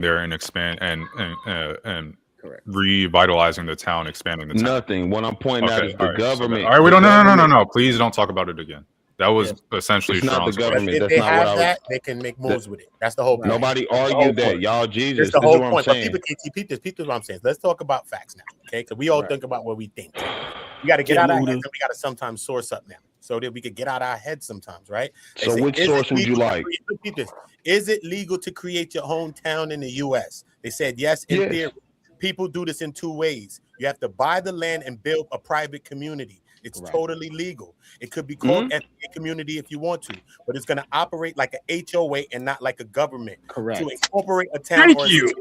there and expand and Correct. revitalizing the town, expanding the town? Nothing. What I'm pointing out is the government. All right, we don't. No. Please don't talk about it again. That was essentially it's not the Sharon's government. If That's they not what have I was. that, they can make moves with it. That's the whole point. Nobody That's the whole argued that, point. y'all. Jesus, That's this the is whole what I'm point. But saying. people, what I'm saying. Let's talk about facts now, okay? Because we all think about what we think. We got to get out of our heads, and we got to sometimes source up now, so that we could get out of our heads sometimes, right? So which source would you like? Is it legal to create your own town in the U.S.? They said yes, in theory. People do this in two ways. You have to buy the land and build a private community. It's totally legal. It could be called a community if you want to, but it's going to operate like a HOA and not like a government. Correct. To incorporate a town or a city,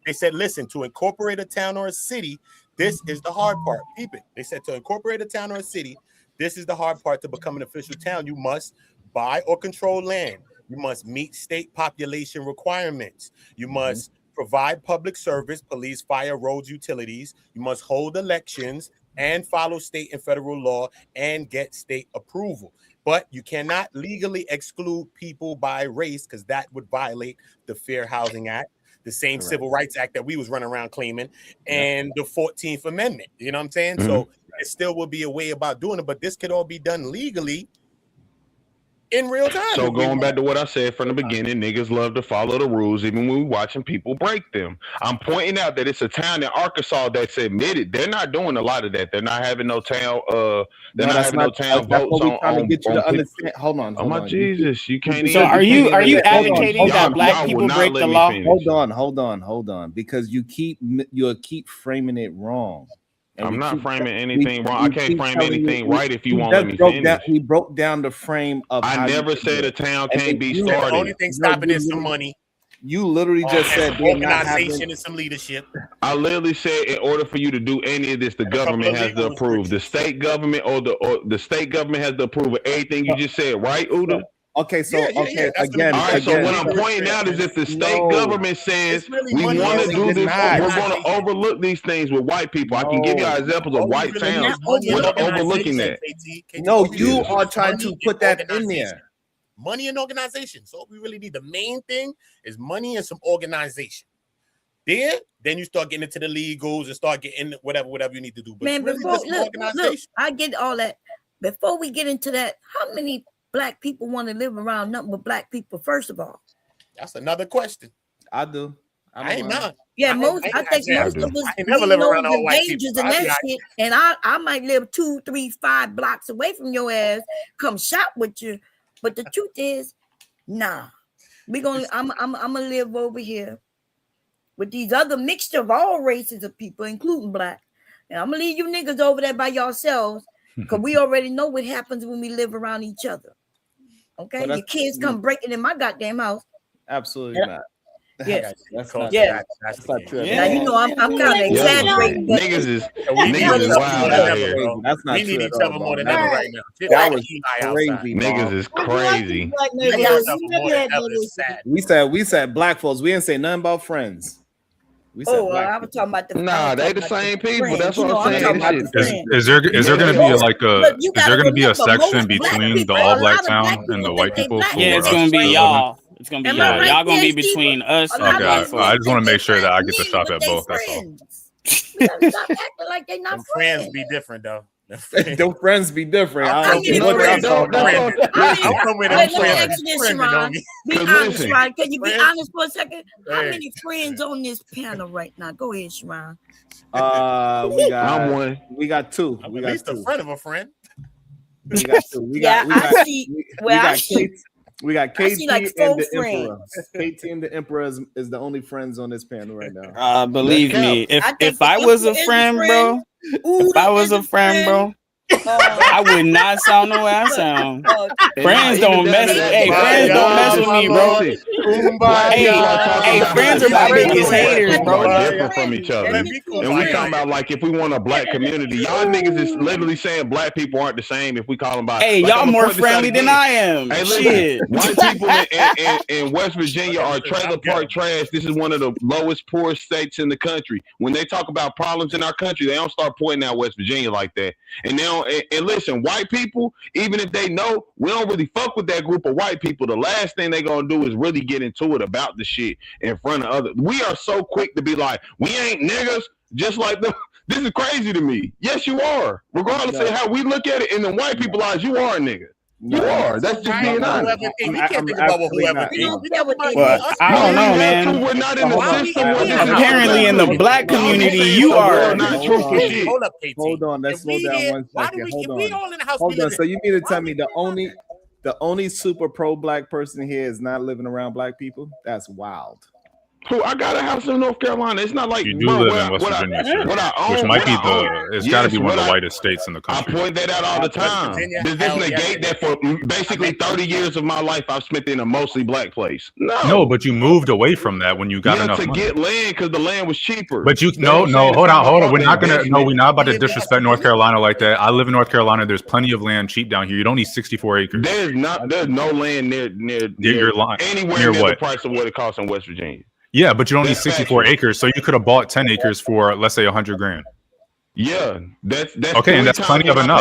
they said, listen, to incorporate a town or a city, this is the hard part. Keep it. They said to incorporate a town or a city, this is the hard part to become an official town. You must buy or control land. You must meet state population requirements. You must provide public service, police, fire, roads, utilities. You must hold elections and follow state and federal law and get state approval. But you cannot legally exclude people by race because that would violate the Fair Housing Act, the same Civil Rights Act that we was running around claiming, and the 14th Amendment. You know what I'm saying? So it still will be a way about doing it, but this could all be done legally in real time. So going back to what I said from the beginning, niggas love to follow the rules even when we're watching people break them. I'm pointing out that it's a town in Arkansas that's admitted they're not doing a lot of that. They're not having no town they're not having no town votes on get you to understand. Hold on. Oh my Jesus, you can't So are you advocating that black people break the law? Hold on, because you'll keep framing it wrong. I'm not framing anything wrong. I can't frame anything right if you won't let me finish. He broke down the frame of. I never said a town can't be started. The only thing stopping is some money. You literally just said organization and some leadership. I literally said in order for you to do any of this, the government has to approve. The state government or the state government has to approve of everything you just said, right, Uda? Okay, so again. All right, so what I'm pointing out is if the state government says we want to do this, we're going to overlook these things with white people. I can give you examples of white towns overlooking that. No, you are trying to put that in there. Money and organization. So we really need the main thing is money and some organization. Then you start getting into the legals and start getting whatever you need to do. But man, really look, I get all that. Before we get into that, how many black people want to live around nothing but black people? First of all, that's another question. I do. I ain't not. Yeah, I think most of us never live around all white dangers people. and that shit. And I might live 2, 3, 5 blocks away from your ass. Come shop with you. But the truth is, nah. I'm gonna live over here with these other mixture of all races of people, including black. And I'm gonna leave you niggas over there by yourselves, because we already know what happens when we live around each other. Okay, your kids come breaking in my goddamn house. Absolutely not. Yes. That's not true. Now you know I'm kind of exaggerating. But niggas is wild out here. That's not we need each other more than ever right now. That was crazy. Niggas is crazy. We said black folks. We didn't say nothing about friends. I was talking about the. Nah, they the same people. That's what I'm saying. Is there going to be a section between the all black town and the white people? Yeah, it's going to be y'all. It's gonna be y'all. Y'all gonna be between us. Okay, I just want to make sure that I get to shop at both. That's all. Stop acting like they're not friends. Be different though. Don't friends be different? I'm with them friends. Be honest, Sharon. Can you be honest for a second? How many friends on this panel right now? Go ahead, Sharon. I'm one. We got 2. At least a friend of a friend. We got 2. We got KT like and the Emperor. KT and the Emperor is the only friends on this panel right now. Believe me, if I was a friend, bro, I would not sound the way I sound. Friends don't mess with me, bro. Hey, friends are my biggest haters, bro. Different from each other. And we talking about like if we want a black community, y'all niggas is literally saying black people aren't the same if we call them by. Hey, y'all more friendly than I am. Hey, shit. White people in West Virginia are trailer park trash. This is one of the lowest, poorest states in the country. When they talk about problems in our country, they don't start pointing out West Virginia like that. And and listen, white people, even if they know, we don't really fuck with that group of white people. The last thing they gonna do is really get into it about the shit in front of others. We are so quick to be like, we ain't niggas, just like them. This is crazy to me. Yes, you are. Regardless of how we look at it, in the white people's eyes, you are a nigga. You are. That's just being honest. We can't think about what whoever thinks. Well, I don't know, man. We're not in the system. Apparently, in the black community, you are. Not true for shit. Hold up, KT. Hold on, let's slow down 1 second. We all in the house. Hold on. So you mean to tell me the only super pro black person here is not living around black people? That's wild. Who? I got a house in North Carolina. It's not like You do live in West Virginia, sir, which might be it's got to be one of the whitest states in the I country. point that out all the time. Does this negate that for basically 30 years of my life I've spent in a mostly black place? No, but you moved away from that when you got enough to money. get land because the land was cheaper. But hold on. We're not about to disrespect North Carolina like that. I live in North Carolina. There's plenty of land cheap down here. You don't need 64 acres. There's no land near your line. Anywhere Near near what? the price of what it costs in West Virginia. Yeah, but you don't need That's 64 factual. acres, so you could have bought 10 acres for, let's say, $100,000. Yeah, that's Okay, and that's plenty of enough.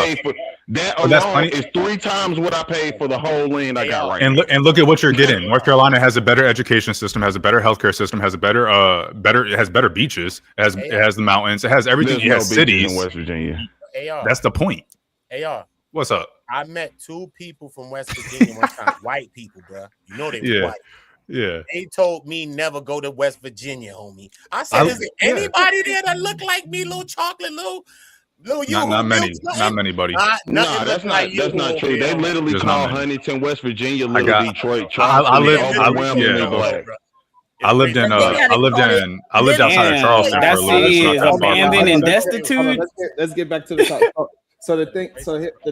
That But that's alone plenty- is 3 times what I paid for the whole land I got right And look at what you're getting. North Carolina has a better education system, has a better healthcare system, has a better it has better beaches, it has the mountains, it has everything. There's It no has beaches cities. in West Virginia. AR. That's the point. AR. What's up? I met 2 people from West Virginia one time, white people, bro. You know they were white. Yeah. They told me never go to West Virginia, homie. I said, is there anybody there that look like me, little chocolate, little you? Not many, buddy. Nah, that's not true. They literally There's call not many. Huntington, West Virginia, little Detroit. I lived outside of Charleston for a little bit. City so is I thought about abandoned it. and destitute. Let's get back to the top. So the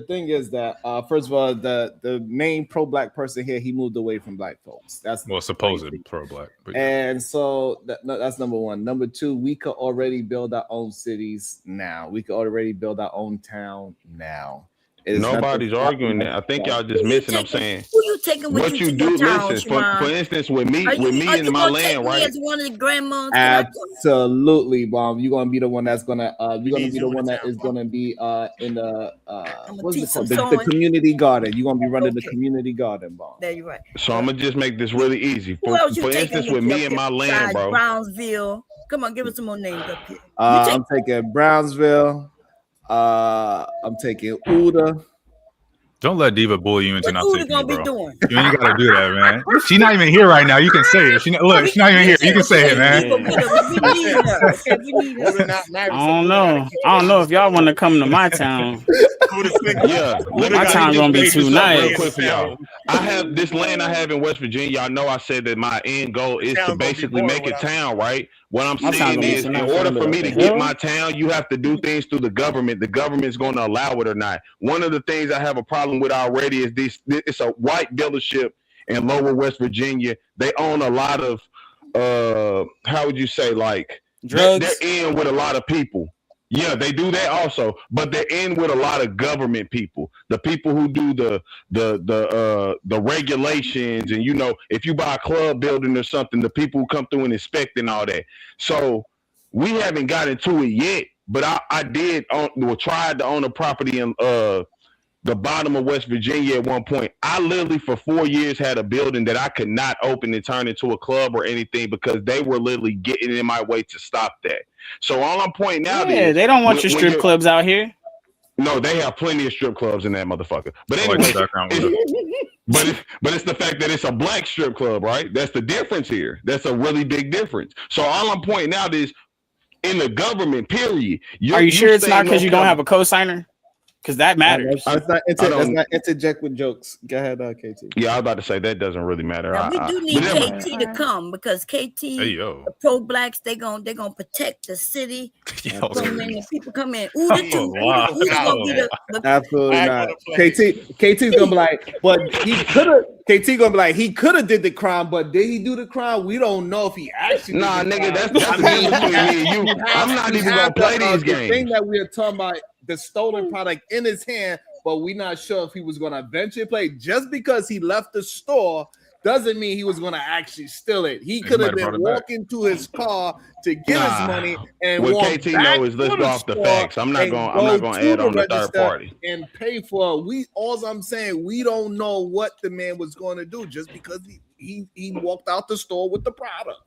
thing is that first of all, the main pro-black person here, he moved away from black folks. That's supposed pro-black. And so that's number one. Number two, we could already build our own cities now. We could already build our own town now. Nobody's arguing that. I think y'all just missing. I'm saying who you taking with what you do. Listen, for instance, with me and my land, right? As one of the grandmas. Absolutely, Bomb. You're gonna be the one that's gonna. You're gonna be the one that is gonna be in the what's it called? The community garden. You're gonna be running the community garden, Bomb. There you're right. So I'm gonna just make this really easy. For instance, with me and my land, bro. Brownsville. Come on, give us some more names up here. I'm taking Brownsville. I'm taking Uda. Don't let Diva bully you into not taking gonna it, bro. be doing? You ain't gotta do that, man. She's not even here right now. You can say it. She's not even here. You can say it, man. I don't know if y'all want to come to my town. Yeah, my town gonna be too nice. Quick for y'all. I have this land I have in West Virginia. I know I said that my end goal is to basically make a town, right? What I'm saying is, in order for me to get my town, you have to do things through the government. The government's going to allow it or not. One of the things I have a problem with already is this. It's a white dealership in Lower West Virginia. They own a lot of, how would you say, like drugs. They're in with a lot of people. Yeah, they do that also, but they're in with a lot of government people, the people who do the regulations, and if you buy a club building or something, the people who come through and inspect and all that. So we haven't got into it yet, but I tried to own a property in the bottom of West Virginia at one point. I literally for 4 years had a building that I could not open and turn into a club or anything because they were literally getting in my way to stop that. So all I'm pointing out is they don't want your strip clubs out here. No, they have plenty of strip clubs in that motherfucker. But anyway, but it's the fact that it's a black strip club, right? That's the difference here. That's a really big difference. So all I'm pointing out is in the government, period. Are you sure it's not because you don't have a cosigner? Because that matters. Let's not interject with jokes. Go ahead, KT. Yeah, I was about to say that doesn't really matter. Now, we do need KT to come because KT, the pro-blacks, they gonna protect the city. People come in. Absolutely not. KT's gonna be like, but he could have. KT gonna be like, he could have did the crime, but did he do the crime? We don't know if he actually. Nah, nigga, that's the difference between me and you. I'm not even gonna play these games. The thing that we are talking about, the stolen product in his hand, but we're not sure if he was gonna eventually play. Just because he left the store doesn't mean he was going to actually steal it. He could have been walking to his car to get his money and what KT know is let's go off the facts. I'm not going to add on the third party and pay for it. All I'm saying, we don't know what the man was going to do just because he walked out the store with the product.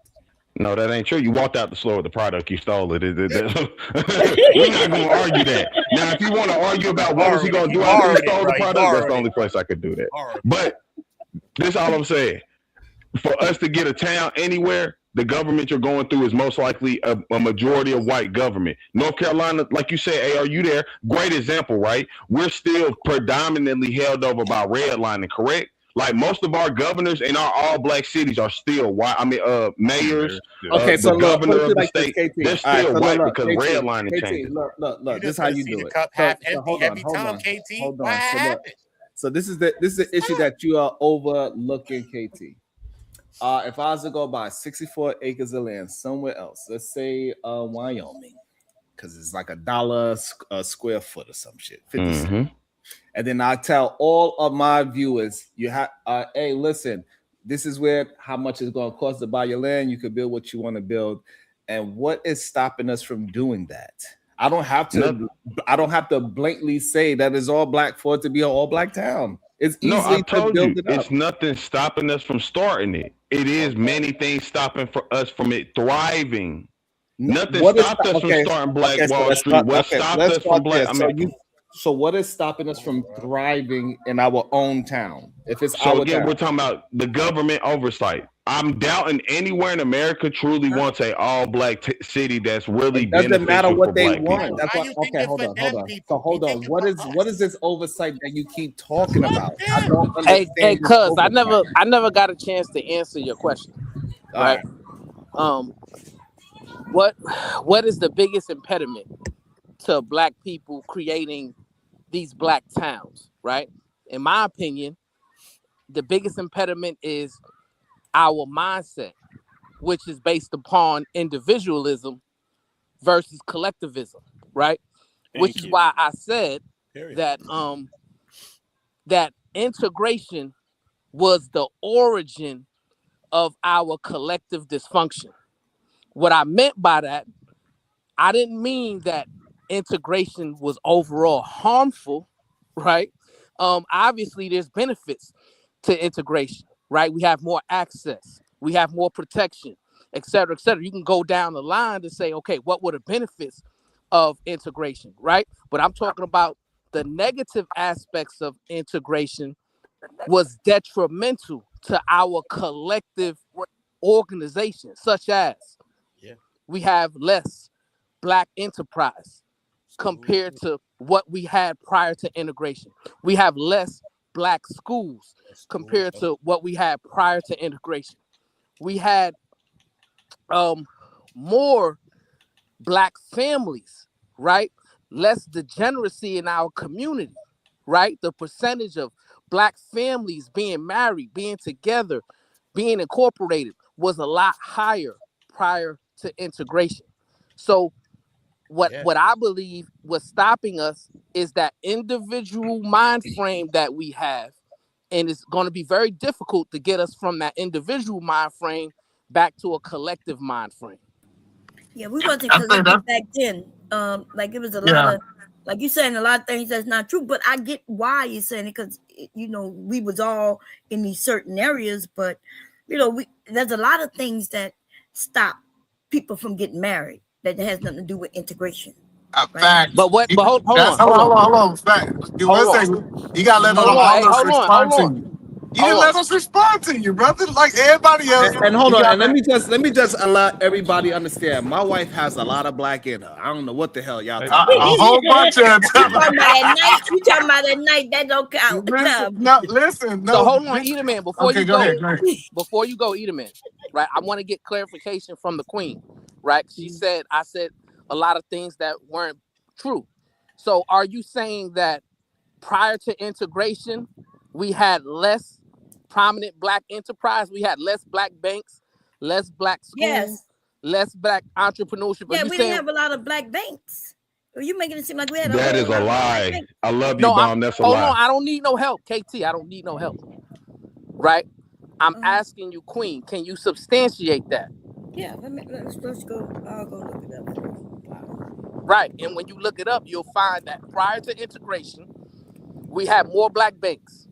No, that ain't true. You walked out the store with the product, you stole it. We're not going to argue that. Now, if you want to argue about what is he going to do after he stole the product, that's the only place I could do that. But this is all I'm saying. For us to get a town anywhere, the government you're going through is most likely a majority of white government. North Carolina, like you said, hey, are you there? Great example, right? We're still predominantly held over by redlining, correct? Like most of our governors in our all black cities are still white. I mean, mayors. Okay, so the governor of the like state, this, they're still white because KT, redlining changed. Look. This is how you do it. Hold on. So this is the issue that you are overlooking, KT. If I was to go buy 64 acres of land somewhere else, let's say Wyoming, because it's like $1 a square foot or some shit, 50 cents. And then I tell all of my viewers, you have, hey, listen, this is how much it's going to cost to buy your land. You can build what you want to build. And what is stopping us from doing that? I don't have to blatantly say that it's all black for it to be an all black town. It's easy to build it up. It's nothing stopping us from starting it. It is many things stopping us from it thriving. Nothing stopped us from starting Black Wall Street. What stopped us from Black? So what is stopping us from thriving in our own town? If it's so again, we're talking about the government oversight. I'm doubting anywhere in America truly wants a all black city that's really doesn't matter what they want. That's what, okay, hold on. So hold on. What is this oversight that you keep talking about? I don't understand. Hey, cuz I never got a chance to answer your question. Right? What is the biggest impediment to black people creating these black towns, right? In my opinion, the biggest impediment is our mindset, which is based upon individualism versus collectivism, right? Which is why I said that that integration was the origin of our collective dysfunction. What I meant by that, I didn't mean that integration was overall harmful, right? Obviously, there's benefits to integration, right? We have more access, we have more protection, et cetera, et cetera. You can go down the line to say, okay, what were the benefits of integration, right? But I'm talking about the negative aspects of integration was detrimental to our collective organization, such as we have less black enterprise compared to what we had prior to integration. We have less black schools compared to what we had prior to integration. We had more black families, right? Less degeneracy in our community, right? The percentage of black families being married, being together, being incorporated was a lot higher prior to integration. So what I believe was stopping us is that individual mind frame that we have, and it's going to be very difficult to get us from that individual mind frame back to a collective mind frame. Yeah, we wasn't collective back then. Like it was a lot of, like you saying, a lot of things that's not true. But I get why you're saying it, because you know we was all in these certain areas, but you know there's a lot of things that stop people from getting married that has nothing to do with integration. Right? But hold on. Fact. You gotta let us respond to you. You didn't let us respond to you, brother. Like everybody else. And hold on, and let me just allow everybody understand. My wife has a lot of black in her. I don't know what the hell y'all talking about. A whole bunch of You talking about at night? That don't count. Listen. So hold on, Edelman. Before you go, Edelman. Right, I want to get clarification from the queen. Right, she said I said a lot of things that weren't true. So are you saying that prior to integration, we had less prominent black enterprise, we had less black banks, less black schools, less black entrepreneurship? Yeah, we didn't have a lot of black banks. Are you making it seem like we had? That is a lie. I love you, Bomb. That's a lie. Hold on, I don't need no help, KT. I don't need no help. Right? I'm asking you, Queen, can you substantiate that? Yeah, let's go. I'll go look it up. Right, and when you look it up, you'll find that prior to integration, we had more black banks,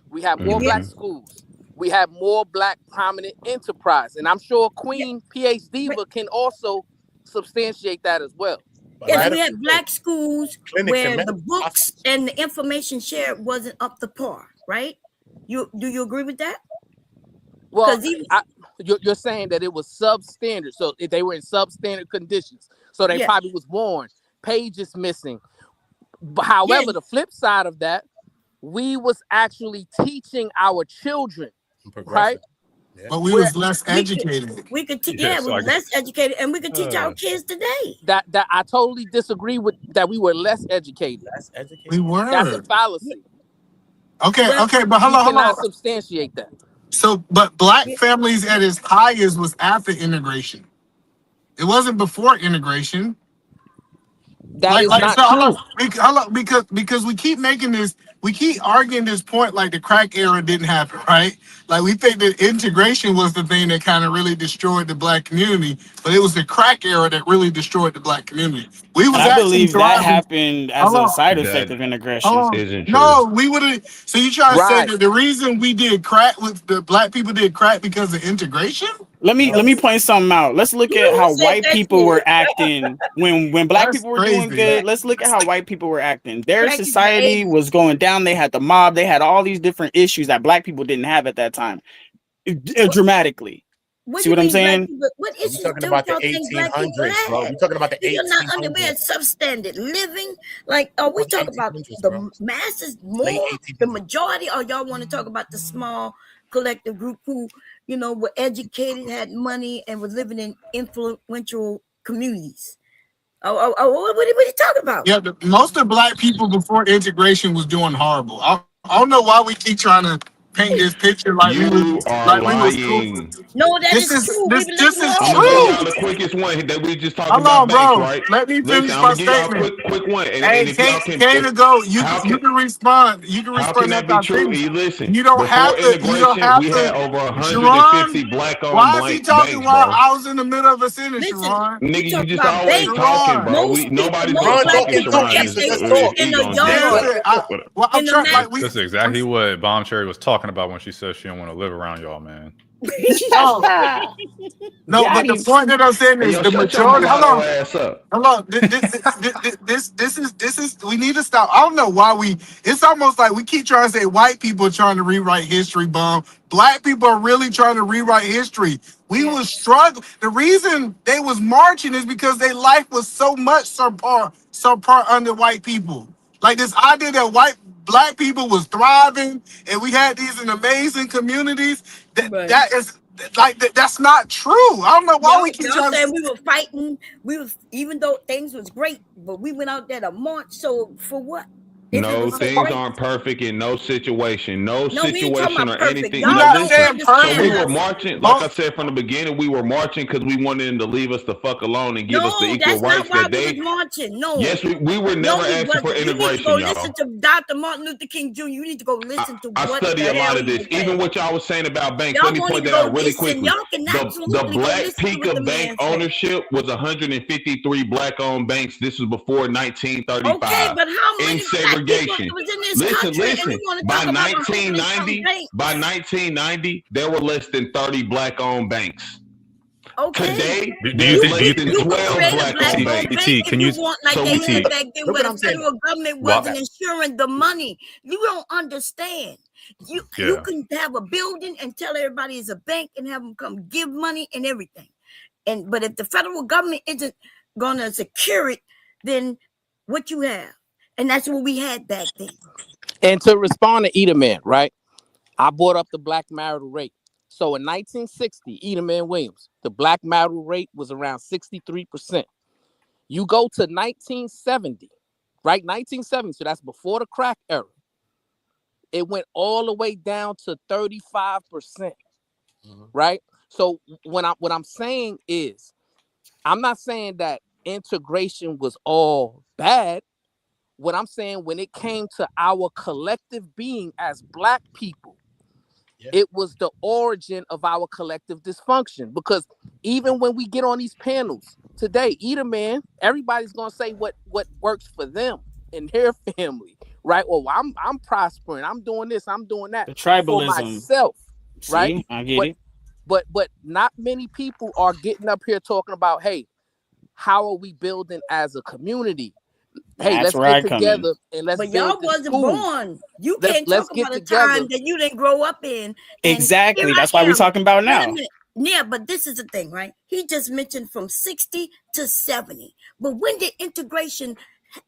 we had more black schools, we had more black prominent enterprise, and I'm sure Queen PhD can also substantiate that as well. Yes, we had black schools where the books and the information shared wasn't up to par, right? Do you agree with that? Well, you're saying that it was substandard, so if they were in substandard conditions, so they probably was worn, pages missing. But however, the flip side of that, we was actually teaching our children, right? Yeah. But we was less educated. We could teach, we were less educated, and we could teach our kids today. That I totally disagree with. That we were less educated. Less educated. We were. That's a fallacy. Okay, but hold on. Cannot substantiate that. So, but black families at its highest was after integration. It wasn't before integration. That is not true. Hold on, because we keep making this, we keep arguing this point like the crack era didn't happen, right? Like we think that integration was the thing that kind of really destroyed the black community, but it was the crack era that really destroyed the black community. I believe that happened as a side effect of integration. No, we would have. So you trying to say that the reason we did crack with the black people did crack because of integration? Let me point something out. Let's look at how white people were acting when black people were doing good. Let's look at how white people were acting. Their society was going down. They had the mob. They had all these different issues that black people didn't have at that time, dramatically. See what I'm saying? What issues talking about the 1800s, bro? You're talking about the 1800s. You're not underwear substandard living. Like, are we talking about the masses more, the majority, or y'all want to talk about the small collective group who, you know, were educated, had money, and were living in influential communities? What are you talking about? Yeah, most of black people before integration was doing horrible. I don't know why we keep trying to paint this picture like we was lying. No, this is true. This is true. The quickest one that we just talked about, bro. Banks, right? Let me finish my statement. Quick one. And, hey, if y'all can go. You can respond. You can respond. How can that be true? Listen, you don't have to. We had over 150 black-owned why is he talking banks, while bro. I was in the middle of a sentence, Sharon? Nigga, you just always talking, bro. Nobody's talking, Sharon. That's exactly what Bomb Cherry was talking about when she said she don't want to live around y'all, man. No, but the point that I'm saying is the majority. Hold on. This is. We need to stop. I don't know why it's almost like we keep trying to say white people are trying to rewrite history, Bomb. Black people are really trying to rewrite history. We was struggling. The reason they was marching is because their life was so much subpar under white people. Like this idea that black people was thriving and we had these amazing communities. That is like that's not true. I don't know why we keep trying to say we were fighting. We was, even though things was great, but we went out there to march. So for what? No, things aren't perfect in no situation. No situation or anything. You're not saying perfect. So we were marching, like I said from the beginning, we were marching because we wanted them to leave us the fuck alone and give us the equal rights that they. Marching. No. Yes, we were never asking for integration, y'all. Listen to Dr. Martin Luther King Jr. You need to go listen to I study a lot of this. Even what y'all was saying about banks. Let me point that out really quickly. The black peak of bank ownership was 153 black-owned banks. This was before 1935. Okay, but how many segregation. Listen. By 1990, there were less than 30 black-owned banks. Okay. Today, do you think 12 black-owned banks. Can you? The federal government wasn't insuring the money. You don't understand. You can have a building and tell everybody it's a bank and have them come give money and everything. But if the federal government isn't going to secure it, then what you have? And that's what we had back then. And to respond to Edelman, right? I brought up the black marital rate. So in 1960, Edelman Williams, the black marital rate was around 63%. You go to 1970, right? 1970, so that's before the crack era. It went all the way down to 35%, right? So what I'm saying is, I'm not saying that integration was all bad. What I'm saying, when it came to our collective being as black people, It was the origin of our collective dysfunction. Because even when we get on these panels today, man, everybody's gonna say what works for them and their family, right? Well, I'm prospering, I'm doing this, I'm doing that. The tribalism. For myself, right? See, I get it. But not many people are getting up here talking about, hey, how are we building as a community? Hey, let's get together and let's. But build y'all wasn't school. born. You can't talk about a together. time that you didn't grow up in. Exactly. That's why we're talking about now. Yeah, but this is the thing, right? He just mentioned from 60 to 70. But when did integration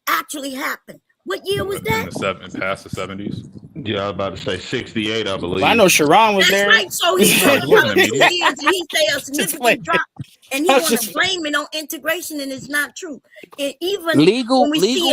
actually happen? What year was that? Past the 70s. Yeah, I was about to say 68, I believe. Well, I know Sharon was there. Right. So he's talking about 50 years and he say a significant drop, and he want to blame it on integration, and it's not true. And even legal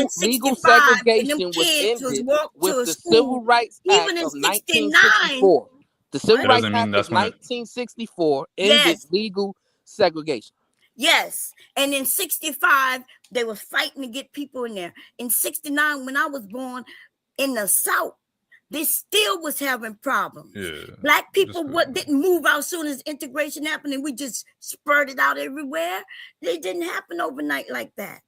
segregation was ended with the Civil Rights Act even in of 69. 1964. The Civil Rights Act of that's when 1964 ended legal segregation. Yes, and in 65 they were fighting to get people in there. In 69, when I was born in the South, they still was having problems. Yeah, Black people didn't move out soon as integration happened, and we just spurted out everywhere. They didn't happen overnight like that.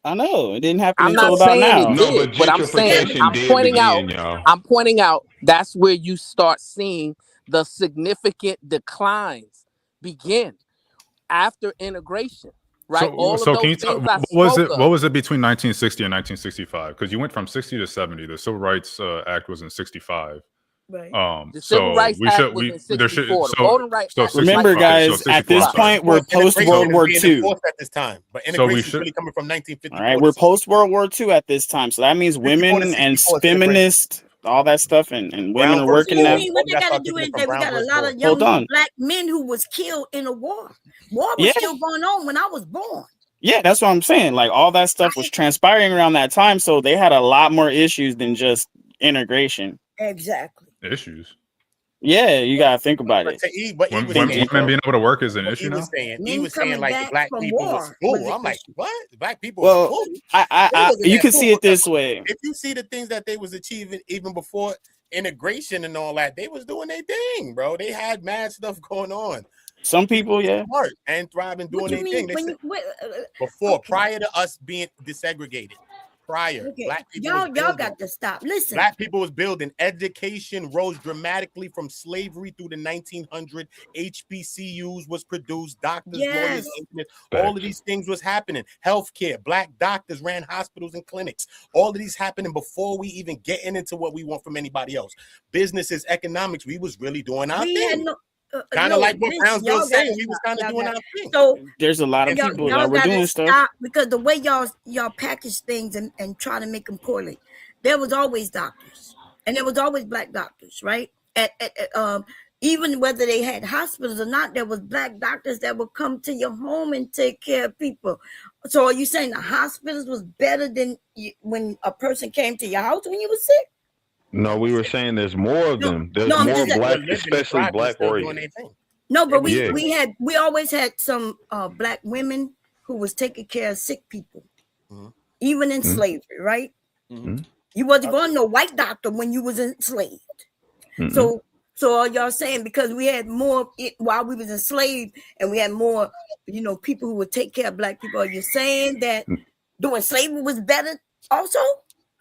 I know it didn't happen I'm until not about saying now. it did, but I'm saying I'm pointing out that's where you start seeing the significant declines begin after integration. Right. So can you tell what was it between 1960 and 1965? Because you went from 60 to 70. The Civil Rights Act was in 65. Right. The Civil Rights Act was in 64. The Voting Rights Act. Remember, guys, at this point, we're post World War II. At this time, but integration is really coming from 1950. All right, we're post World War II at this time, so that means women and feminists, all that stuff, and women are working now. What they got to do is that we got a lot of young Black men who was killed in a war. War was still going on when I was born. Yeah, that's what I'm saying. Like all that stuff was transpiring around that time, so they had a lot more issues than just integration. Exactly. Issues. Yeah, you gotta think about it. Women being able to work is an issue now. He was saying like the Black people was cool. I'm like, what? Black people well, was cool. You can see it this way. If you see the things that they was achieving even before integration and all that, they was doing their thing, bro. They had mad stuff going on. Some people, smart and thriving doing their thing. Prior to us being desegregated. Black people y'all got to stop. Listen, Black people was building. Education rose dramatically from slavery through the 1900s. HBCUs was produced. Doctors, lawyers, all of these things was happening. Healthcare, Black doctors ran hospitals and clinics. All of these happening before we even getting into what we want from anybody else. Businesses, economics, we was really doing our thing. Kind of like what Brownsville saying, we was kind of doing our thing. So there's a lot of people that were doing stuff because the way y'all package things and try to make them poorly. There was always doctors, and there was always Black doctors, right? Even whether they had hospitals or not, there was Black doctors that would come to your home and take care of people. So are you saying the hospitals was better than when a person came to your house when you were sick? No, we were saying there's more of them. There's more Black, especially Black oriented. No, but we always had some Black women who was taking care of sick people, even in slavery, right? You wasn't going to no white doctor when you was enslaved. So are y'all saying because we had more while we was enslaved and we had more, people who would take care of Black people? Are you saying that doing slavery was better also?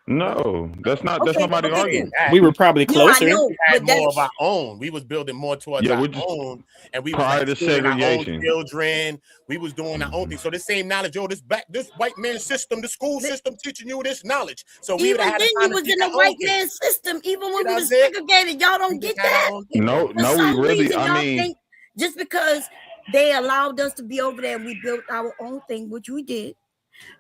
No, that's not. That's nobody arguing. We were probably closer. We had more of our own. We was building more towards our own, and we prior to segregation. Our own children, we was doing our own thing. So the same knowledge, this white man system, the school system teaching you this knowledge. So we even then you was in a white man system, even when we was segregated. Y'all don't get that. No, we really. I mean, just because they allowed us to be over there and we built our own thing, which we did,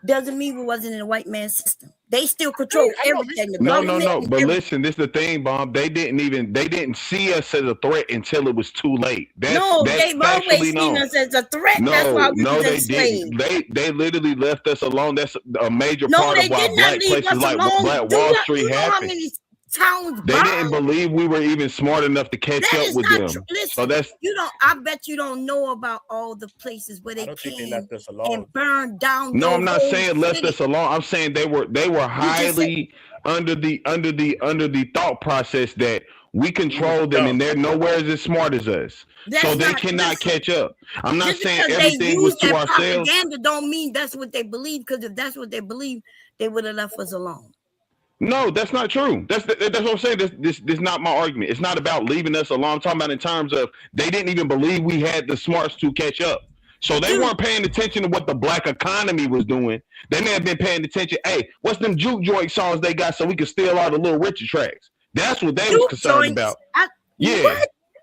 doesn't mean we wasn't in a white man system. They still control everything. No. But listen, this is the thing, Bomb. They didn't see us as a threat until it was too late. They've always seen us as a threat. That's why we was enslaved. They literally left us alone. That's a major part of why Black places like Black Wall Street happened. They didn't believe we were even smart enough to catch up with them. Listen, so that's I bet you don't know about all the places where they came and burned down. No, I'm not saying left us alone. I'm saying they were highly under the thought process that We control them, and they're nowhere as smart as us. So they cannot catch up. I'm not saying everything was to ourselves. Propaganda don't mean that's what they believe, because if that's what they believe, they would have left us alone. No, that's not true. That's what I'm saying. This is not my argument. It's not about leaving us alone. I'm talking about in terms of they didn't even believe we had the smarts to catch up. So they weren't paying attention to what the black economy was doing. They may have been paying attention. Hey, what's them juke joint songs they got so we can steal all the Little Richard tracks? That's what they was concerned about. What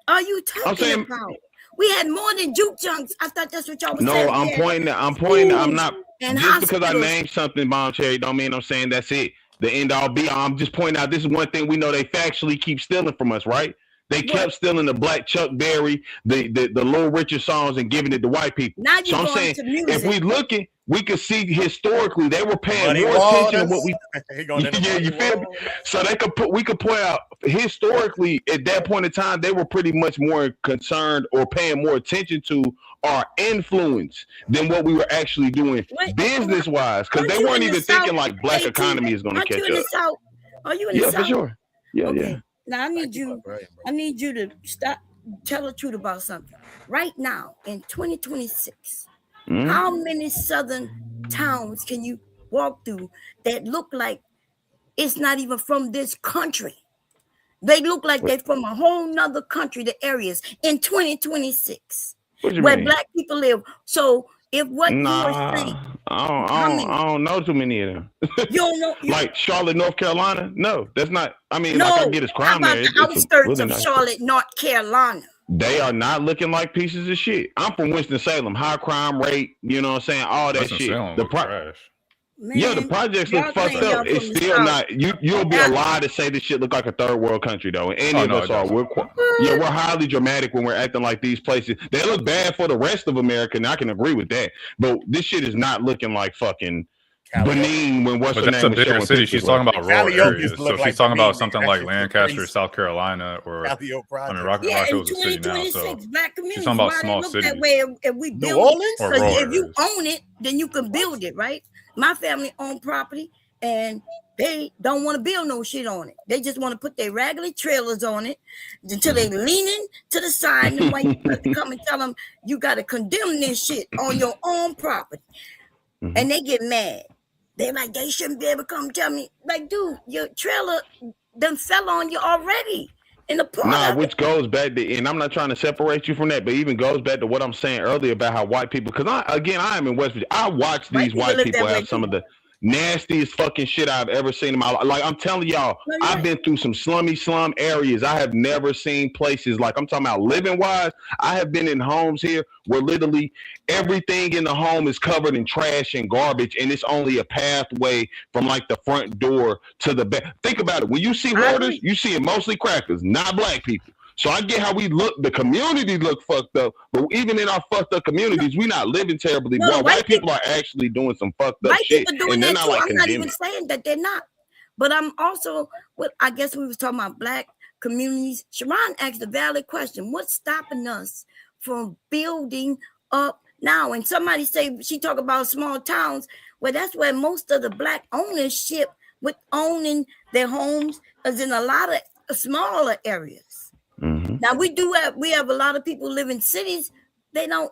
are you talking about? We had more than juke junks. I thought that's what y'all was saying. No, I'm pointing. I'm not. Just because I named something, Bomb Cherry, don't mean I'm saying that's it. The end all be all. I'm just pointing out this is one thing we know they factually keep stealing from us, right? They kept stealing the Black Chuck Berry, the Little Richard songs, and giving it to white people. Now so I'm saying, if we looking, we could see historically they were paying more attention to what we. Yeah, you feel me? So we could point out historically at that point in time they were pretty much more concerned or paying more attention to our influence than what we were actually doing business wise, because they weren't even thinking like black economy is going to catch up. Are you in the South? For sure. Yeah, okay. yeah. Now I need you to tell the truth about something. Right now in 2026, how many southern towns can you walk through that look like it's not even from this country? They look like they're from a whole nother country, the areas in 2026 where black people live. So if what you were saying, I don't know too many of them. You don't know, like Charlotte, North Carolina? No, that's not. I mean, like I get his crime there. The outskirts of Charlotte, North Carolina. They are not looking like pieces of shit. I'm from Winston-Salem, high crime rate. You know what I'm saying? All that shit. The projects look fucked up. It's still not. You'll be a lie to say this shit look like a third world country though. And any of us are. We're highly dramatic when we're acting like these places. They look bad for the rest of America, and I can agree with that. But this shit is not looking like fucking Benin when what's the name? That's a bigger city. She's talking about rural areas. So she's talking about something like Lancaster, South Carolina, or I mean, Rocky Hill's a city now. So she's talking about small cities. If we build it, if you own it, then you can build it, right? My family own property, and they don't want to build no shit on it. They just want to put their raggedy trailers on it until they leaning to the side. And the white people come and tell them, you got to condemn this shit on your own property. And they get mad. They're like, they shouldn't be able to come tell me. Like, dude, your trailer done fell on you already. In the part which goes back to, and I'm not trying to separate you from that, but even goes back to what I'm saying earlier about how white people, because I am in West Virginia. I watch these white people have some of the nastiest fucking shit I've ever seen in my life. Like, I'm telling y'all, I've been through some slum areas. I have never seen places like, I'm talking about living wise. I have been in homes here where literally everything in the home is covered in trash and garbage, and it's only a pathway from like the front door to the back. Think about it. When you see hoarders, you see it mostly crackers, not black people. So I get how we look. The community look fucked up, but even in our fucked up communities, we not living terribly well. White people are actually doing some fucked up shit, and they're not like I'm not even saying that they're not, but I'm also. I guess we was talking about black communities. Sharon asked a valid question: what's stopping us from building up now? And somebody say she talk about small towns. Well, that's where most of the black ownership with owning their homes is in a lot of smaller areas. Now we have a lot of people live in cities. They don't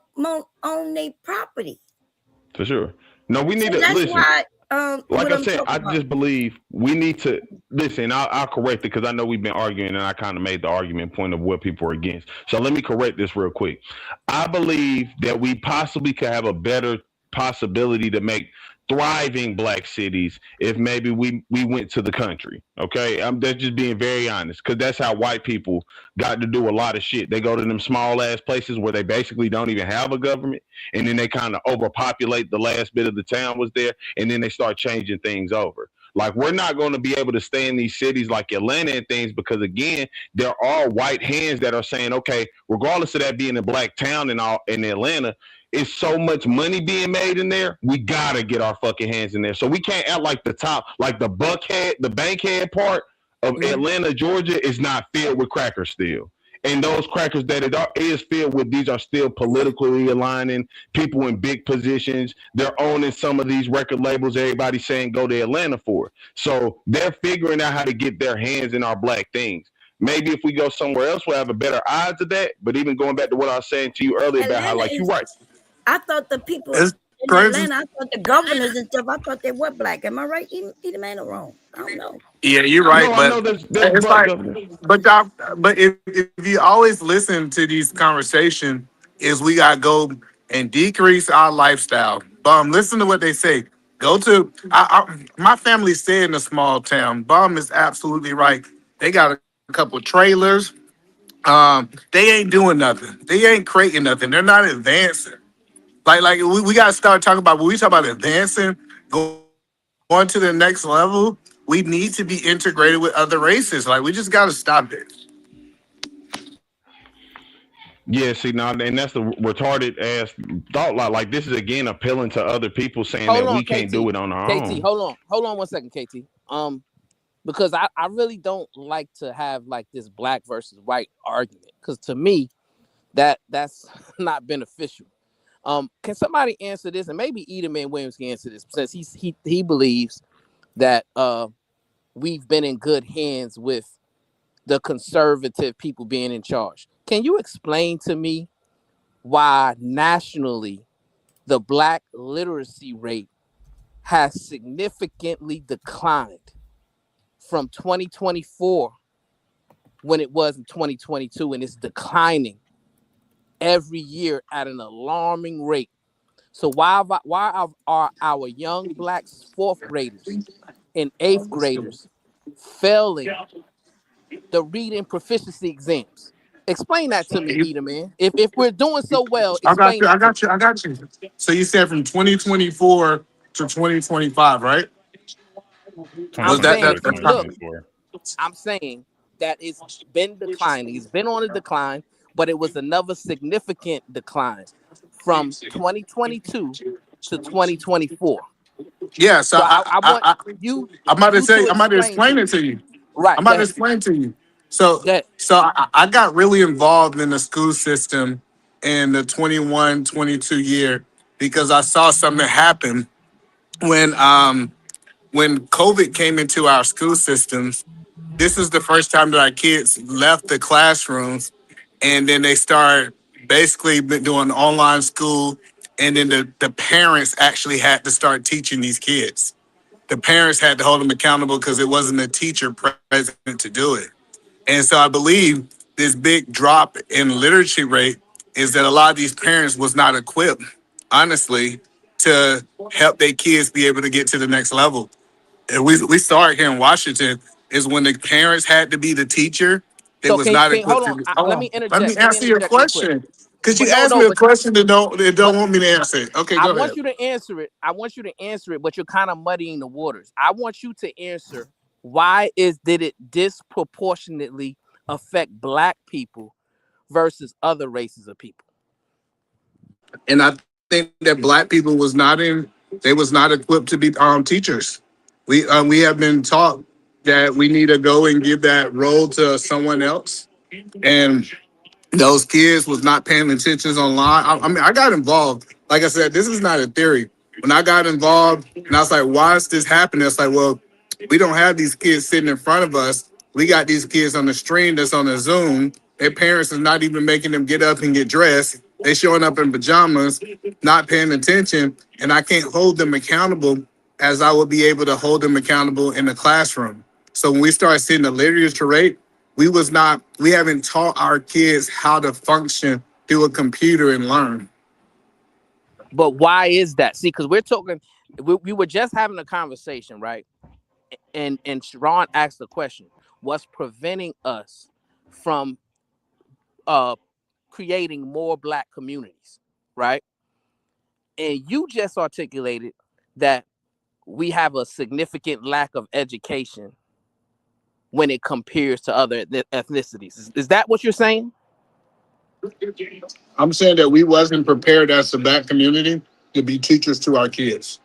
own their property. For sure. No, we need to listen. Why, like I said, I just believe we need to listen. I'll correct it because I know we've been arguing, and I kind of made the argument point of what people are against. So let me correct this real quick. I believe that we possibly could have a better possibility to make thriving black cities if maybe we went to the country. Okay, that's just being very honest, because that's how white people got to do a lot of shit. They go to them small ass places where they basically don't even have a government, and then they kind of overpopulate the last bit of the town was there, and then they start changing things over. Like, we're not going to be able to stay in these cities like Atlanta and things because, again, there are white hands that are saying, okay, regardless of that being a black town in Atlanta, it's so much money being made in there, we got to get our fucking hands in there. So we can't act like the top, like the Bankhead part of Atlanta, Georgia is not filled with crackers still. And those crackers that it is filled with, these are still politically aligning people in big positions. They're owning some of these record labels everybody's saying go to Atlanta for. So they're figuring out how to get their hands in our black things. Maybe if we go somewhere else, we'll have a better odds of that. But even going back to what I was saying to you earlier about how, like, you're right. I thought the people in Atlanta, I thought the governors and stuff, I thought they were black. Am I right? Either man or wrong? I don't know. Yeah, you're right. But if you always listen to these conversations, is we got to go and decrease our lifestyle. Listen to what they say. Go to, my family stay in a small town. Bum is absolutely right. They got a couple trailers. They ain't doing nothing. They ain't creating nothing. They're not advancing. Like we got to start talking about, when we talk about advancing, going to the next level, we need to be integrated with other races. Like, we just got to stop it. Yeah, see, now, and that's the retarded ass thought. Like, this is again appealing to other people, saying we can't do it on our own. Hold on 1 second, KT. Because I really don't like to have like this black versus white argument, because to me, that's not beneficial. Can somebody answer this? And maybe Edelman Williams can answer this, since he believes that we've been in good hands with the conservative people being in charge. Can you explain to me why nationally the black literacy rate has significantly declined from 2024 when it was in 2022, and it's declining every year at an alarming rate? So why are our young black 4th graders and 8th graders failing the reading proficiency exams? Explain that to me, Edelman. If we're doing so well, explain. I got you. So you said from 2024 to 2025, right? I'm saying that it's been declining. It's been on a decline, but it was another significant decline from 2022 to 2024. Yeah, so I'm about to explain it to you. Right. I'm about to explain to you. So I got really involved in the school system in the 21-22 year because I saw something happen when COVID came into our school systems. This is the first time that our kids left the classrooms, and then they started basically doing online school, and then the parents actually had to start teaching these kids. The parents had to hold them accountable because it wasn't a teacher present to do it. And so I believe this big drop in literacy rate is that a lot of these parents was not equipped, honestly, to help their kids be able to get to the next level. And we saw it here in Washington, is when the parents had to be the teacher, they was not equipped. Let me interject. Let me answer your question. Because you asked me a question that don't want me to answer it. Okay, go ahead. I want you to answer it. But you're kind of muddying the waters. I want you to answer, why did it disproportionately affect black people versus other races of people? And I think that black people was not equipped to be teachers. We have been taught that we need to go and give that role to someone else, and those kids was not paying attention online. I mean, I got involved. Like I said, this is not a theory. When I got involved, and I was like, why is this happening? It's like, well, we don't have these kids sitting in front of us. We got these kids on the stream that's on the Zoom. Their parents is not even making them get up and get dressed. They showing up in pajamas, not paying attention, and I can't hold them accountable as I would be able to hold them accountable in the classroom. So when we started seeing the literacy rate, we haven't taught our kids how to function through a computer and learn. But why is that? See, because we were just having a conversation, right? And Sharon asked the question, what's preventing us from creating more black communities, right? And you just articulated that we have a significant lack of education when it compares to other ethnicities. Is that what you're saying? I'm saying that we wasn't prepared as a black community to be teachers to our kids.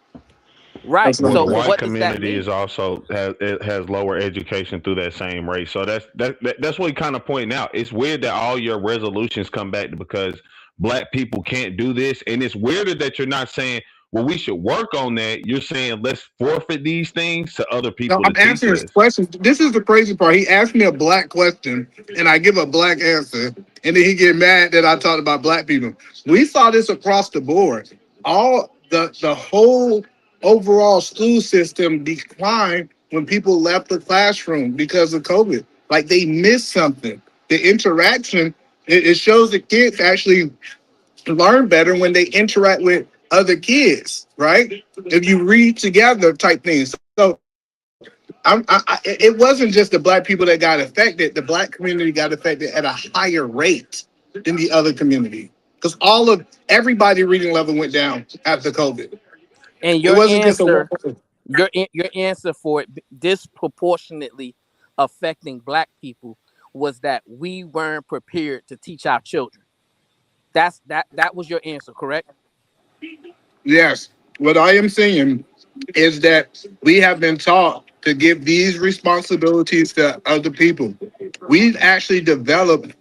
Right. So the white community is also has lower education through that same rate. So that's what we kind of pointing out. It's weird that all your resolutions come back to because black people can't do this, and it's weirder that you're not saying well, we should work on that. You're saying let's forfeit these things to other people. No, I'm answering his question. This is the crazy part. He asked me a black question, and I give a black answer, and then he get mad that I talked about black people. We saw this across the board. All the whole overall school system declined when people left the classroom because of COVID. Like they missed something. The interaction, it shows that kids actually learn better when they interact with other kids, right? If you read together type things. So it wasn't just the black people that got affected. The black community got affected at a higher rate than the other community because everybody reading level went down after COVID. And your answer for it disproportionately affecting black people was that we weren't prepared to teach our children. That was your answer, correct? Yes. What I am saying is that we have been taught to give these responsibilities to other people. We've actually developed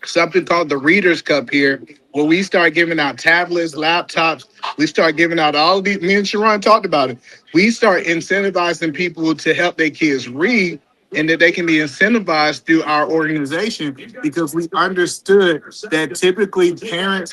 something called the Reader's Cup here, where we start giving out tablets, laptops. We start giving out all of these. Me and Sharon talked about it. We start incentivizing people to help their kids read, and that they can be incentivized through our organization because we understood that typically parents